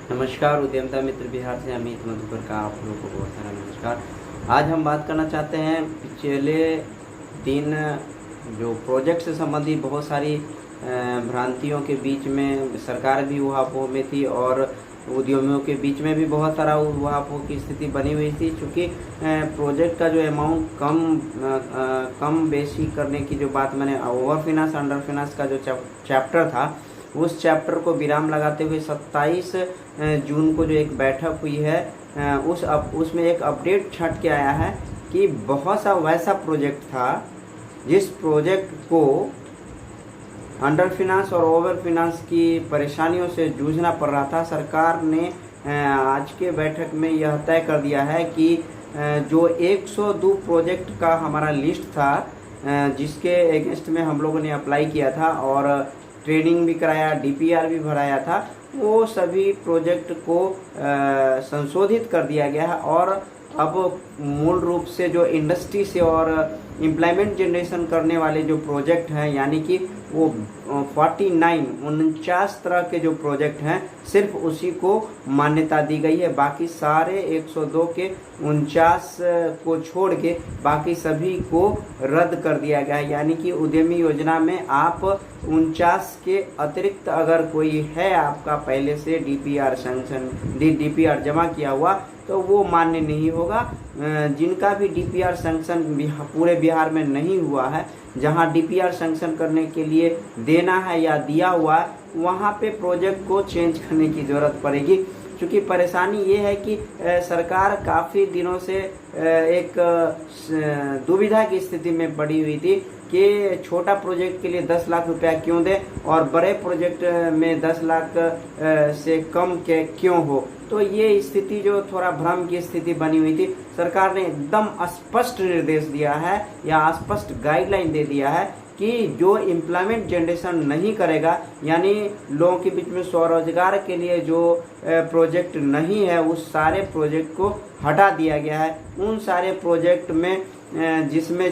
नमस्कार, उद्यमिता मित्र बिहार से अमित मधुकर का आप लोगों को बहुत सारा नमस्कार। आज हम बात करना चाहते हैं पिछले दिन जो प्रोजेक्ट से संबंधित बहुत सारी भ्रांतियों के बीच में सरकार भी उहापोह में थी और उद्यमियों के बीच में भी बहुत सारा उहापोह की स्थिति बनी हुई थी। चूँकि प्रोजेक्ट का जो अमाउंट कम बेसी करने की जो बात मैंने ओवर फिनांस अंडर फिनांस का जो चैप्टर था, उस चैप्टर को विराम लगाते हुए 27 जून को जो एक बैठक हुई है उसमें एक अपडेट छट के आया है कि बहुत सा वैसा प्रोजेक्ट था जिस प्रोजेक्ट को अंडर फिनांस और ओवर फिनांस की परेशानियों से जूझना पड़ रहा था। सरकार ने आज के बैठक में यह तय कर दिया है कि जो 102 प्रोजेक्ट का हमारा लिस्ट था जिसके अगेंस्ट में हम लोगों ने अप्लाई किया था और ट्रेनिंग भी कराया, डीपीआर भी भराया था, वो सभी प्रोजेक्ट को संशोधित कर दिया गया है और अब मूल रूप से जो इंडस्ट्री से और एम्प्लॉयमेंट जनरेशन करने वाले जो प्रोजेक्ट हैं, यानी कि वो 49 तरह के जो प्रोजेक्ट हैं, सिर्फ उसी को मान्यता दी गई है। बाकी सारे 102 के 49 को छोड़ के बाकी सभी को रद्द कर दिया गया है। यानी कि उद्यमी योजना में आप 49 के अतिरिक्त अगर कोई है आपका पहले से डीपीआर जमा किया हुआ तो वो मान्य नहीं होगा। जिनका भी डीपीआर सैंक्शन पूरे बिहार में नहीं हुआ है, जहां डीपीआर सैंक्शन करने के लिए देना है या दिया हुआ है, वहां पे प्रोजेक्ट को चेंज करने की ज़रूरत पड़ेगी। क्योंकि परेशानी ये है कि सरकार काफ़ी दिनों से एक दुविधा की स्थिति में पड़ी हुई थी कि छोटा प्रोजेक्ट के लिए 10 लाख रुपया क्यों दें और बड़े प्रोजेक्ट में 10 लाख से कम के क्यों हो। तो ये स्थिति जो थोड़ा भ्रम की स्थिति बनी हुई थी, सरकार ने एकदम स्पष्ट निर्देश दिया है या स्पष्ट गाइडलाइन दे दिया है कि जो एम्प्लॉयमेंट जनरेशन नहीं करेगा, यानी लोगों के बीच में स्वरोजगार के लिए जो प्रोजेक्ट नहीं है, उस सारे प्रोजेक्ट को हटा दिया गया है। उन सारे प्रोजेक्ट में जिसमें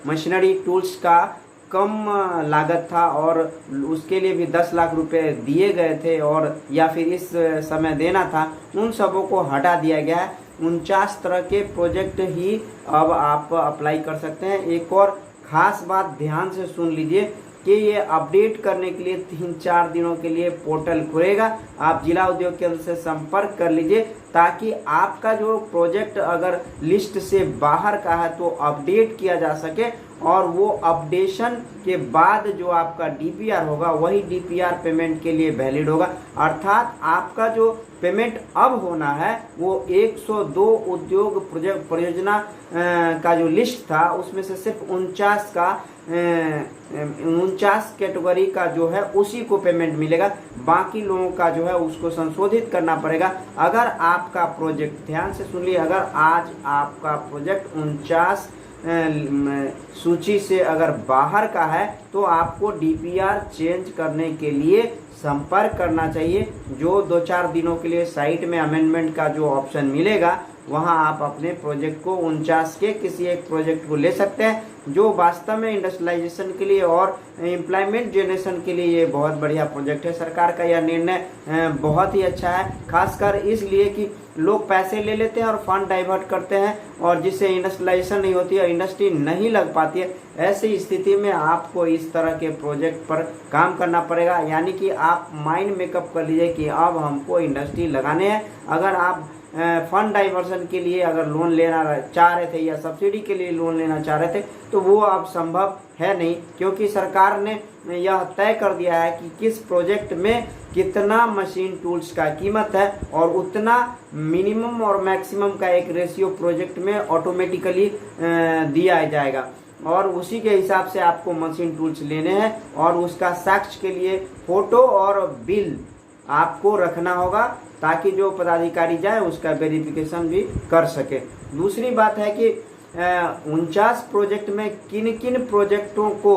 मशीनरी टूल्स का कम लागत था और उसके लिए भी 10 लाख रुपए दिए गए थे और या फिर इस समय देना था, उन सबों को हटा दिया गया है। 49 तरह के प्रोजेक्ट ही अब आप अप्लाई कर सकते हैं। एक और खास बात ध्यान से सुन लीजिए कि ये अपडेट करने के लिए 3-4 दिनों के लिए पोर्टल खुलेगा। आप जिला उद्योग केंद्र से संपर्क कर लीजिए ताकि आपका जो प्रोजेक्ट अगर लिस्ट से बाहर का है तो अपडेट किया जा सके और वो अपडेशन के बाद जो आपका डीपीआर होगा वही डीपीआर पेमेंट के लिए वैलिड होगा। अर्थात आपका जो पेमेंट अब होना है वो 102 उद्योग परियोजना का जो लिस्ट था उसमें से सिर्फ 49 कैटेगरी का जो है उसी को पेमेंट मिलेगा। बाकी लोगों का जो है उसको संशोधित करना पड़ेगा। अगर आपका प्रोजेक्ट, ध्यान से सुनिए, अगर आज आपका प्रोजेक्ट 49 सूची से अगर बाहर का है तो आपको डीपीआर चेंज करने के लिए संपर्क करना चाहिए। जो 2-4 दिनों के लिए साइट में अमेंडमेंट का जो ऑप्शन मिलेगा वहां आप अपने प्रोजेक्ट को 49 के किसी एक प्रोजेक्ट को ले सकते हैं जो वास्तव में इंडस्ट्रियलाइजेशन के लिए और एम्प्लॉयमेंट जनरेशन के लिए ये बहुत बढ़िया प्रोजेक्ट है। सरकार का यह निर्णय बहुत ही अच्छा है, खासकर इसलिए कि लोग पैसे ले लेते हैं और फंड डाइवर्ट करते हैं और जिससे इंडस्ट्रियलाइजेशन नहीं होती है, इंडस्ट्री नहीं लग पाती है। ऐसी स्थिति में आपको इस तरह के प्रोजेक्ट पर काम करना पड़ेगा। यानी कि आप माइंड मेकअप कर लीजिए कि अब हमको इंडस्ट्री लगाने हैं। अगर आप फंड डाइवर्सन के लिए अगर लोन लेना चाह रहे थे या सब्सिडी के लिए लोन लेना चाह रहे थे तो वो अब संभव है नहीं, क्योंकि सरकार ने यह तय कर दिया है कि किस प्रोजेक्ट में कितना मशीन टूल्स का कीमत है और उतना मिनिमम और मैक्सिमम का एक रेशियो प्रोजेक्ट में ऑटोमेटिकली दिया जाएगा और उसी के हिसाब से आपको मशीन टूल्स लेने हैं और उसका साक्ष्य के लिए फोटो और बिल आपको रखना होगा ताकि जो पदाधिकारी जाए उसका वेरिफिकेशन भी कर सके। दूसरी बात है कि 49 प्रोजेक्ट में किन किन प्रोजेक्टों को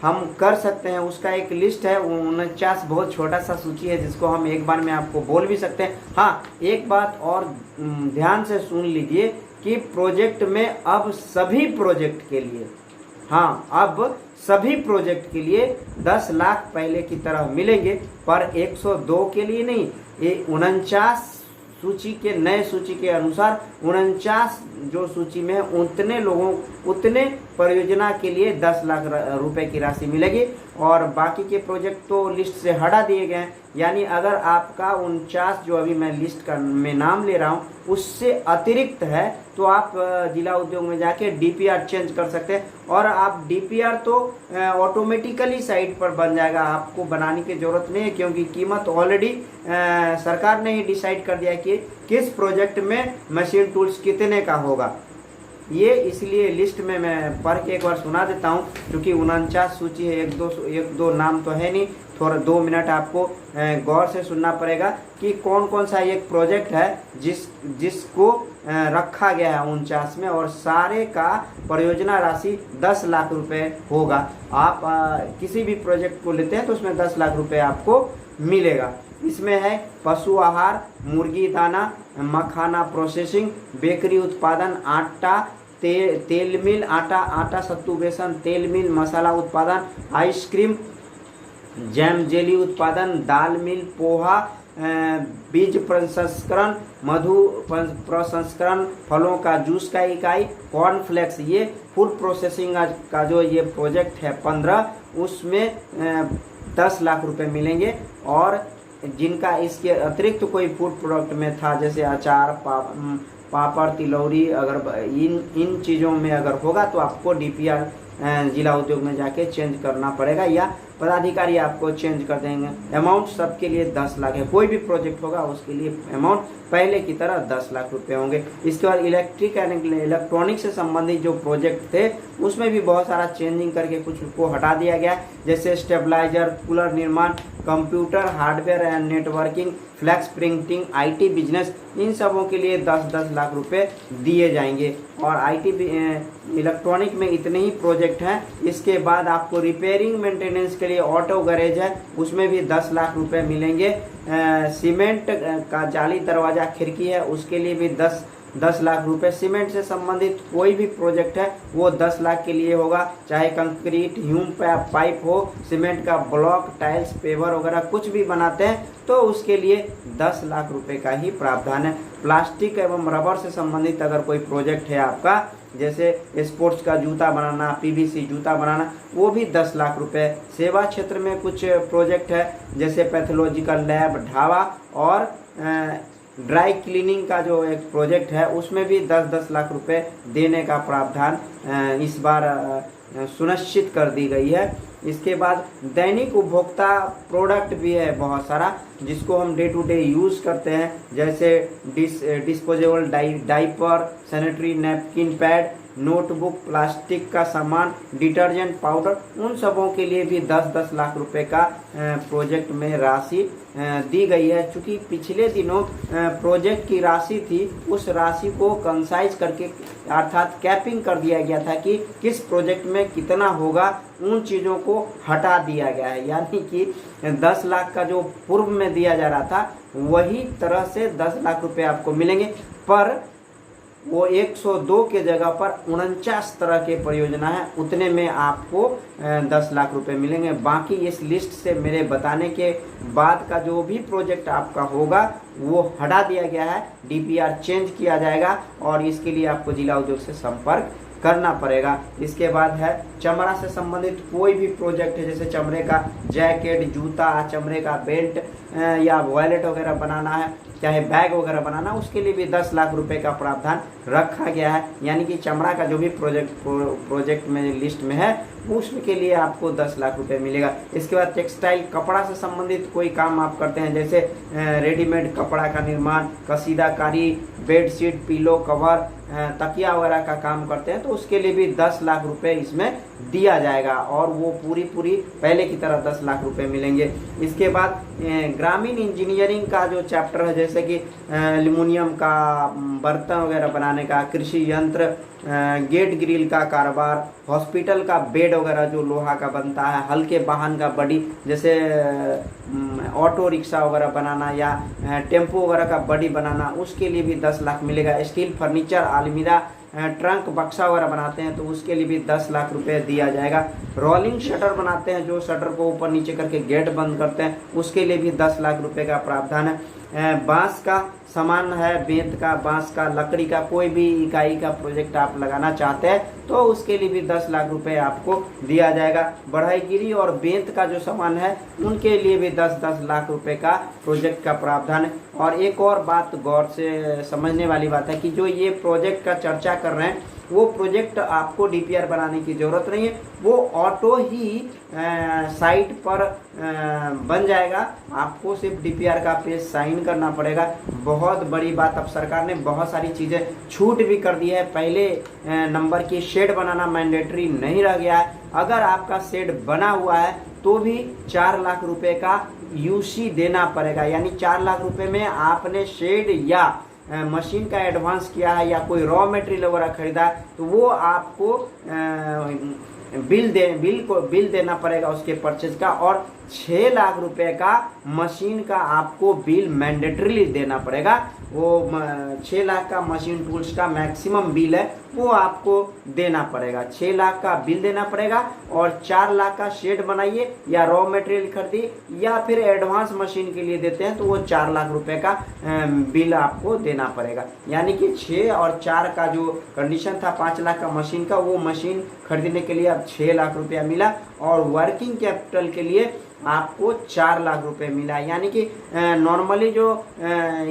हम कर सकते हैं उसका एक लिस्ट है। 49 बहुत छोटा सा सूची है जिसको हम एक बार में आपको बोल भी सकते हैं। हाँ, एक बात और ध्यान से सुन लीजिए कि प्रोजेक्ट में अब सभी प्रोजेक्ट के लिए, हाँ, अब सभी प्रोजेक्ट के लिए 10 लाख पहले की तरह मिलेंगे, पर 102 के लिए नहीं। ये 49 सूची के नए सूची के अनुसार 49 जो सूची में उतने लोगों उतने परियोजना के लिए 10 लाख रुपए की राशि मिलेगी, और बाकी के प्रोजेक्ट तो लिस्ट से हटा दिए गए हैं। यानी अगर आपका 49 जो अभी मैं लिस्ट का में नाम ले रहा हूँ उससे अतिरिक्त है तो आप जिला उद्योग में जाके डीपीआर चेंज कर सकते हैं, और आप डीपीआर तो ऑटोमेटिकली साइट पर बन जाएगा, आपको बनाने की जरूरत नहीं है, क्योंकि कीमत ऑलरेडी सरकार ने ही डिसाइड कर दिया कि किस प्रोजेक्ट में मशीन टूल्स कितने का होगा। ये इसलिए लिस्ट में मैं पढ़ के एक बार सुना देता हूँ, क्योंकि 49 सूची है, एक दो नाम तो है नहीं, थोड़ा 2 मिनट आपको गौर से सुनना पड़ेगा कि कौन कौन सा एक प्रोजेक्ट है जिसको रखा गया है 49 में, और सारे का परियोजना राशि 10 लाख रुपए होगा। आप किसी भी प्रोजेक्ट को लेते हैं तो उसमें 10 लाख रुपए आपको मिलेगा। इसमें है पशु आहार, मुर्गी दाना, मखाना प्रोसेसिंग, बेकरी उत्पादन, आटा, तेल मिल, आटा सत्तू बेसन, तेल मिल, मसाला उत्पादन, आइसक्रीम, जैम जेली उत्पादन, दाल मिल, पोहा, बीज प्रसंस्करण, मधु प्रसंस्करण, फलों का जूस का इकाई, कॉर्नफ्लेक्स। ये फूड प्रोसेसिंग का जो ये प्रोजेक्ट है 15, उसमें 10 लाख रुपए मिलेंगे। और जिनका इसके अतिरिक्त कोई फूड प्रोडक्ट में था, जैसे अचार, पापड़, तिलौरी, अगर इन चीज़ों में अगर होगा तो आपको डीपीआर जिला उद्योग में जाके चेंज करना पड़ेगा, या पदाधिकारी आपको चेंज कर देंगे। अमाउंट सबके लिए 10 लाख है, कोई भी प्रोजेक्ट होगा उसके लिए अमाउंट पहले की तरह 10 लाख रुपए होंगे। इसके बाद इलेक्ट्रिक एंड इलेक्ट्रॉनिक से संबंधित जो प्रोजेक्ट थे उसमें भी बहुत सारा चेंजिंग करके कुछ को हटा दिया गया, जैसे स्टेबलाइजर, कूलर निर्माण, computer hardware and networking, flex printing, IT business, इन सबों के लिए 10-10 लाख रुपए दिए जाएंगे। और आईटी इलेक्ट्रॉनिक में इतने ही प्रोजेक्ट हैं। इसके बाद आपको रिपेयरिंग मेंटेनेंस के लिए ऑटो गैरेज है, उसमें भी 10 लाख रुपए मिलेंगे। सीमेंट का जाली दरवाजा खिड़की है, उसके लिए भी 10 लाख रुपए। सीमेंट से संबंधित कोई भी प्रोजेक्ट है वो 10 लाख के लिए होगा, चाहे कंक्रीट, ह्यूम पाइप हो, सीमेंट का ब्लॉक, टाइल्स, पेवर वगैरह कुछ भी बनाते हैं तो उसके लिए 10 लाख रुपए का ही प्रावधान है। प्लास्टिक एवं रबर से संबंधित अगर कोई प्रोजेक्ट है आपका, जैसे स्पोर्ट्स का जूता बनाना, पीवीसी जूता बनाना, वो भी 10 लाख रुपए। सेवा क्षेत्र में कुछ प्रोजेक्ट है, जैसे पैथोलॉजिकल लैब, ढाबा और ड्राई क्लीनिंग का जो एक प्रोजेक्ट है उसमें भी 10-10 लाख रुपए देने का प्रावधान इस बार सुनिश्चित कर दी गई है। इसके बाद दैनिक उपभोक्ता प्रोडक्ट भी है बहुत सारा, जिसको हम डे टू डे यूज़ करते हैं, जैसे disposable diaper, sanitary napkin pad, notebook, plastic का सामान, डिटर्जेंट पाउडर, उन सबों के लिए भी 10-10 लाख रुपए का प्रोजेक्ट में राशि दी गई है। चूँकि पिछले दिनों प्रोजेक्ट की राशि थी, उस राशि को कंसाइज करके अर्थात कैपिंग कर दिया गया था कि किस प्रोजेक्ट में कितना होगा, उन चीज़ों को हटा दिया गया है। यानी कि 10 लाख का जो पूर्व में दिया जा रहा था वही तरह से 10 लाख रुपए आपको मिलेंगे, पर वो 102 के जगह पर 49 तरह के परियोजना है, उतने में आपको 10 लाख रुपए मिलेंगे। बाकी इस लिस्ट से मेरे बताने के बाद का जो भी प्रोजेक्ट आपका होगा वो हटा दिया गया है, डीपीआर चेंज किया जाएगा, और इसके लिए आपको जिला उद्योग से संपर्क करना पड़ेगा। इसके बाद है चमड़ा से संबंधित कोई भी प्रोजेक्ट है, जैसे चमड़े का जैकेट, जूता, चमड़े का बेल्ट या वॉलेट वगैरह बनाना है, चाहे बैग वगैरह बनाना, उसके लिए भी 10 लाख रुपए का प्रावधान रखा गया है। यानी कि चमड़ा का जो भी प्रोजेक्ट में लिस्ट में है उसके लिए आपको 10 लाख रुपए मिलेगा। इसके बाद टेक्सटाइल, कपड़ा से संबंधित कोई काम आप करते हैं, जैसे रेडीमेड कपड़ा का निर्माण, कसीदाकारी, बेडशीट, पिलो कवर, तकिया वगैरह का काम करते हैं, तो उसके लिए भी 10 लाख रुपए इसमें दिया जाएगा, और वो पूरी पहले की तरह 10 लाख रुपए मिलेंगे। इसके बाद ग्रामीण इंजीनियरिंग का जो चैप्टर है, जैसे कि एल्युमिनियम का बर्तन वगैरह बनाने का, कृषि यंत्र, गेट ग्रिल का कारोबार, हॉस्पिटल का बेड वगैरह जो लोहा का बनता है, हल्के वाहन का बॉडी, जैसे ऑटो रिक्शा वगैरह बनाना या टेम्पो वगैरह का बॉडी बनाना, उसके लिए भी 10 लाख मिलेगा। स्टील फर्नीचर, अलमीरा, ट्रंक बक्सा वगैरह बनाते हैं तो उसके लिए भी 10 लाख रुपए दिया जाएगा। रोलिंग शटर बनाते हैं, जो शटर को ऊपर नीचे करके गेट बंद करते हैं, उसके लिए भी 10 लाख रुपए का प्रावधान है। बांस का सामान है, बेंत का, बांस का, लकड़ी का, कोई भी इकाई का प्रोजेक्ट आप लगाना चाहते हैं तो उसके लिए भी 10 लाख रुपए आपको दिया जाएगा। बढ़ईगिरी और बेंत का जो सामान है उनके लिए भी 10-10 लाख रुपए का प्रोजेक्ट का प्रावधान है। और एक और बात गौर से समझने वाली बात है कि जो ये प्रोजेक्ट का चर्चा कर रहे हैं वो प्रोजेक्ट आपको डीपीआर बनाने की ज़रूरत नहीं है, वो ऑटो ही साइट पर बन जाएगा। आपको सिर्फ डीपीआर का पेज साइन करना पड़ेगा। बहुत बड़ी बात, अब सरकार ने बहुत सारी चीज़ें छूट भी कर दी है। पहले नंबर की शेड बनाना मैंडेटरी नहीं रह गया है। अगर आपका शेड बना हुआ है तो भी 4 लाख रुपए का यूसी देना पड़ेगा, यानी 4 लाख रुपए में आपने शेड या मशीन का एडवांस किया है या कोई रॉ मटेरियल वगैरह खरीदा है तो वो आपको बिल देना पड़ेगा उसके परचेज का। और 6 लाख रुपए का मशीन का आपको बिल मैंडेटरीली देना पड़ेगा। वो 6 लाख का मशीन टूल्स का मैक्सिमम बिल है वो आपको देना पड़ेगा। 6 लाख का बिल देना पड़ेगा और 4 लाख का शेड बनाइए या रॉ मटेरियल खरीदिए या फिर एडवांस मशीन के लिए देते हैं तो वो 4 लाख रुपए का बिल आपको देना पड़ेगा। यानी कि 6 और 4 का जो कंडीशन था 5 लाख का मशीन का, वो मशीन खरीदने के लिए अब 6 लाख रुपया मिला और वर्किंग कैपिटल के लिए आपको 4 लाख रुपए मिला। यानी कि नॉर्मली जो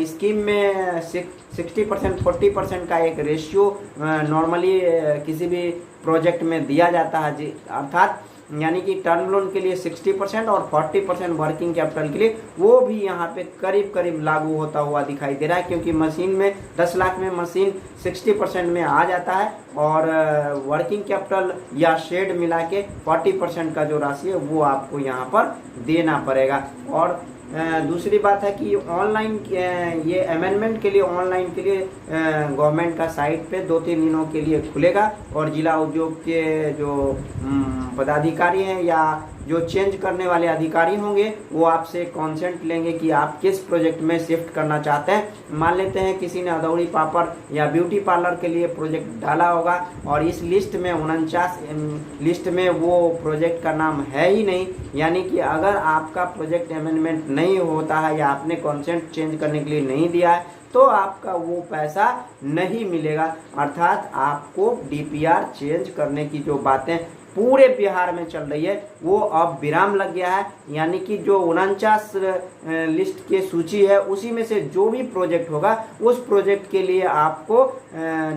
स्कीम में 60% 40% का एक रेशियो नॉर्मली किसी भी प्रोजेक्ट में दिया जाता है जी, अर्थात यानी कि टर्म लोन के लिए 60% और 40% वर्किंग कैपिटल के लिए, वो भी यहाँ पे करीब करीब लागू होता हुआ दिखाई दे रहा है। क्योंकि मशीन में 10 लाख में मशीन 60% में आ जाता है और वर्किंग कैपिटल या शेड मिला के 40% का जो राशि है वो आपको यहाँ पर देना पड़ेगा। और दूसरी बात है कि ऑनलाइन ये अमेंडमेंट के लिए ऑनलाइन के लिए गवर्नमेंट का साइट पे 2-3 दिनों के लिए खुलेगा और जिला उद्योग के जो पदाधिकारी हैं या जो चेंज करने वाले अधिकारी होंगे वो आपसे कॉन्सेंट लेंगे कि आप किस प्रोजेक्ट में शिफ्ट करना चाहते हैं। मान लेते हैं किसी ने अदौड़ी पापड़ या ब्यूटी पार्लर के लिए प्रोजेक्ट डाला होगा और इस लिस्ट में 49 लिस्ट में वो प्रोजेक्ट का नाम है ही नहीं, यानी कि अगर आपका प्रोजेक्ट अमेंडमेंट नहीं होता है या आपने कॉन्सेंट चेंज करने के लिए नहीं दिया है तो आपका वो पैसा नहीं मिलेगा। अर्थात आपको डीपीआर चेंज करने की जो बातें पूरे बिहार में चल रही है वो अब विराम लग गया है। यानी कि जो 49 लिस्ट के सूची है उसी में से जो भी प्रोजेक्ट होगा उस प्रोजेक्ट के लिए आपको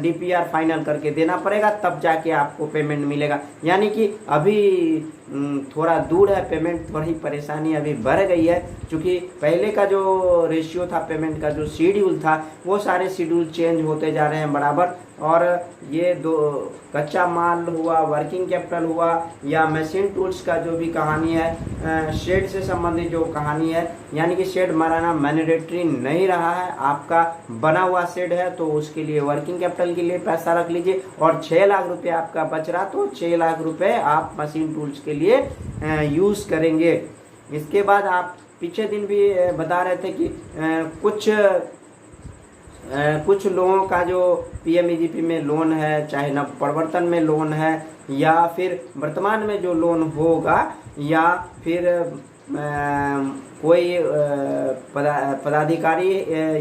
डीपीआर फाइनल करके देना पड़ेगा, तब जाके आपको पेमेंट मिलेगा। यानी कि अभी थोड़ा दूर है पेमेंट, थोड़ी परेशानी अभी बढ़ गई है क्योंकि पहले का जो रेशियो था पेमेंट का, जो शेड्यूल था, वो सारे शेड्यूल चेंज होते जा रहे हैं बराबर। और ये दो कच्चा माल हुआ, वर्किंग कैपिटल हुआ या मशीन टूल्स का जो भी कहानी है, शेड से संबंधित जो कहानी है, यानी कि शेड बनाना मैंडेटरी नहीं रहा है। आपका बना हुआ शेड है तो उसके लिए वर्किंग कैपिटल के लिए पैसा रख लीजिए और 6 लाख रुपए आपका बच रहा तो 6 लाख रुपए आप मशीन टूल्स के लिए यूज़ करेंगे। इसके बाद आप पीछे दिन भी बता रहे थे कि कुछ लोगों का जो पीएमईजीपी में लोन है, चाहे नव प्रवर्तन में लोन है या फिर वर्तमान में जो लोन होगा या फिर कोई पदाधिकारी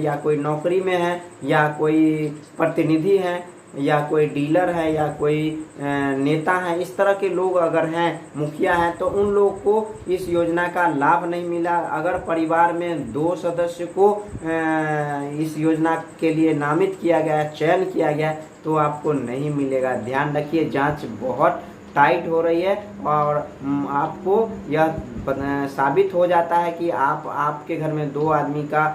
या कोई नौकरी में है या कोई प्रतिनिधि है या कोई डीलर है या कोई नेता है, इस तरह के लोग अगर हैं, मुखिया हैं, तो उन लोगों को इस योजना का लाभ नहीं मिला। अगर परिवार में 2 सदस्य को इस योजना के लिए नामित किया गया, चयन किया गया, तो आपको नहीं मिलेगा। ध्यान रखिए, जांच बहुत टाइट हो रही है और आपको यह साबित हो जाता है कि आपके घर में 2 आदमी का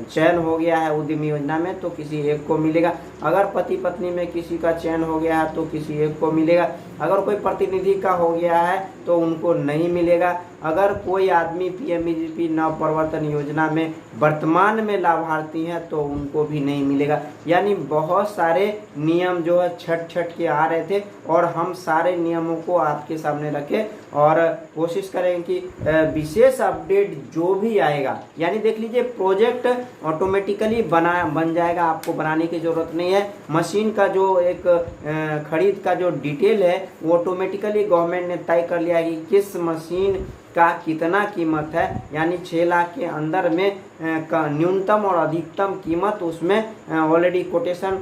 चयन हो गया है उद्यमी योजना में तो किसी एक को मिलेगा। अगर पति पत्नी में किसी का चयन हो गया है तो किसी एक को मिलेगा। अगर कोई प्रतिनिधि का हो गया है तो उनको नहीं मिलेगा। अगर कोई आदमी पीएमईजीपी नव प्रवर्तन योजना में वर्तमान में लाभार्थी हैं तो उनको भी नहीं मिलेगा। यानी बहुत सारे नियम जो है छट के आ रहे थे और हम सारे नियमों को आपके सामने रखे और कोशिश करेंगे कि विशेष अपडेट जो भी आएगा, यानी देख लीजिए प्रोजेक्ट ऑटोमेटिकली बन जाएगा, आपको बनाने की ज़रूरत नहीं है। मशीन का जो एक खरीद का जो डिटेल है वो ऑटोमेटिकली गवर्नमेंट ने तय कर लिया है कि किस मशीन का कितना कीमत है, यानी 6 लाख के अंदर में न्यूनतम और अधिकतम कीमत उसमें ऑलरेडी कोटेशन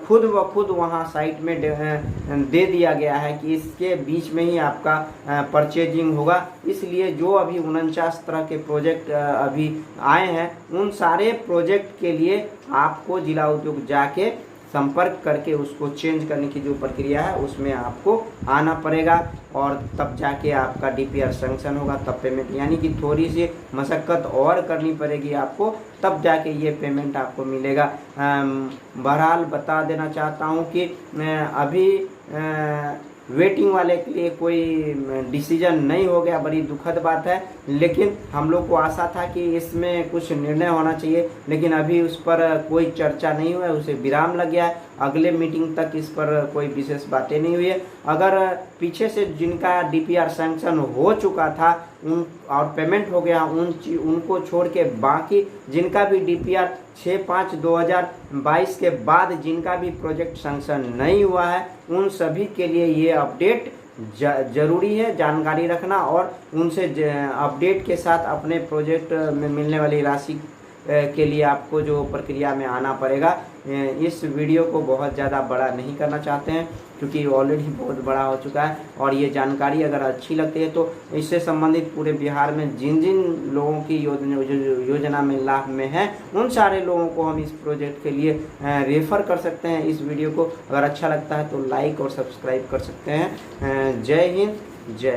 खुद ब खुद वहाँ साइट में दे दिया गया है कि इसके बीच में ही आपका परचेजिंग होगा। इसलिए जो अभी 49 तरह के प्रोजेक्ट अभी आए हैं, उन सारे प्रोजेक्ट के लिए आपको जिला उद्योग जाके संपर्क करके उसको चेंज करने की जो प्रक्रिया है उसमें आपको आना पड़ेगा, और तब जाके आपका डीपीआर सैंक्शन होगा, तब पेमेंट, यानी कि थोड़ी सी मशक्क़त और करनी पड़ेगी आपको, तब जाके ये पेमेंट आपको मिलेगा। बहरहाल बता देना चाहता हूँ कि अभी वेटिंग वाले के लिए कोई डिसीजन नहीं हो गया, बड़ी दुखद बात है, लेकिन हम लोग को आशा था कि इसमें कुछ निर्णय होना चाहिए, लेकिन अभी उस पर कोई चर्चा नहीं हुआ है, उसे विराम लग गया है। अगले मीटिंग तक इस पर कोई विशेष बातें नहीं हुई है। अगर पीछे से जिनका डीपीआर सैंक्शन हो चुका था उन और पेमेंट हो गया, उनको छोड़ के बाकी जिनका भी डीपीआर 6/5/2022 के बाद जिनका भी प्रोजेक्ट सैंक्शन नहीं हुआ है, उन सभी के लिए ये अपडेट जरूरी है जानकारी रखना, और उनसे अपडेट के साथ अपने प्रोजेक्ट में मिलने वाली राशि के लिए आपको जो प्रक्रिया में आना पड़ेगा। इस वीडियो को बहुत ज़्यादा बड़ा नहीं करना चाहते हैं क्योंकि ऑलरेडी बहुत बड़ा हो चुका है, और ये जानकारी अगर अच्छी लगती है तो इससे संबंधित पूरे बिहार में जिन जिन लोगों की योजना में लाभ में है, उन सारे लोगों को हम इस प्रोजेक्ट के लिए रेफ़र कर सकते हैं। इस वीडियो को अगर अच्छा लगता है तो लाइक और सब्सक्राइब कर सकते हैं। जय हिंद, जय